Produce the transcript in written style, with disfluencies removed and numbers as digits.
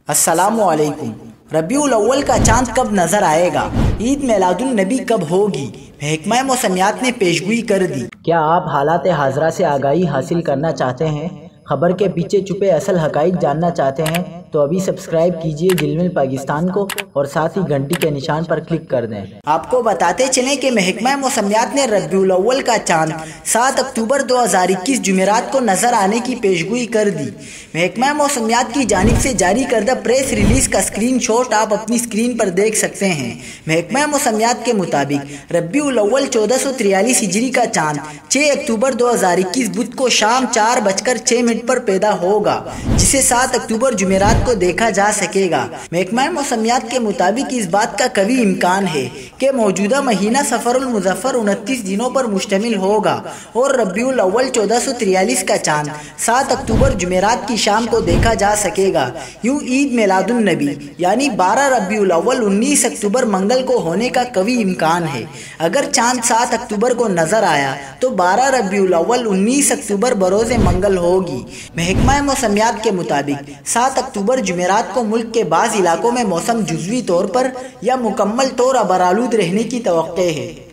अस्सलामु अलैकुम। रबीउल अव्वल का चांद कब नजर आएगा? ईद मिलादुन नबी कब होगी? महकमा मौसमियात ने पेशगोई कर दी। क्या आप हालात हाज़रा से आगाही हासिल करना चाहते हैं? खबर के पीछे छुपे असल हकाइक जानना चाहते हैं तो अभी सब्सक्राइब कीजिए जिलमिल पाकिस्तान को और साथ ही घंटी के निशान पर क्लिक कर दें। आपको बताते चलें कि महकमा मौसमियात ने रबीउल अव्वल का चांद 7 अक्टूबर 2021 जुमेरात को नजर आने की पेशगोई कर दी। महकमा मौसमियात की जानिब से जारी करदा प्रेस रिलीज का स्क्रीन शॉट आप अपनी स्क्रीन पर देख सकते हैं। महकमा मौसमियात के मुताबिक रबीउल अव्वल 1443 हिजरी का चांद 6 अक्टूबर 2021 बुध को शाम 4:06 पर पैदा होगा, जिसे 7 अक्टूबर जुमेरात को देखा जा सकेगा। महकमा मौसमियात के मुताबिक इस बात का कभी इम्कान है कि मौजूदा महीना सफरुल मुजफ्फर 29 दिनों पर मुश्तमिल होगा और रबीउल अव्वल 1443 का चांद 7 अक्टूबर जुमेरात की शाम को देखा जा सकेगा। यूं ईद मिलादुन नबी यानी 12 रबीउल अव्वल 19 अक्टूबर मंगल को होने का कभी इम्कान है। अगर चांद 7 अक्टूबर को नजर आया तो 12 रबीउल अव्वल 19 अक्टूबर बरोज़े मंगल होगी। महकमा मौसमियात के मुताबिक 7 अक्टूबर जुमेरात को मुल्क के बाज़ इलाकों में मौसम जुज़वी तौर पर या मुकम्मल तौर अबरालूद रहने की तवक्को है।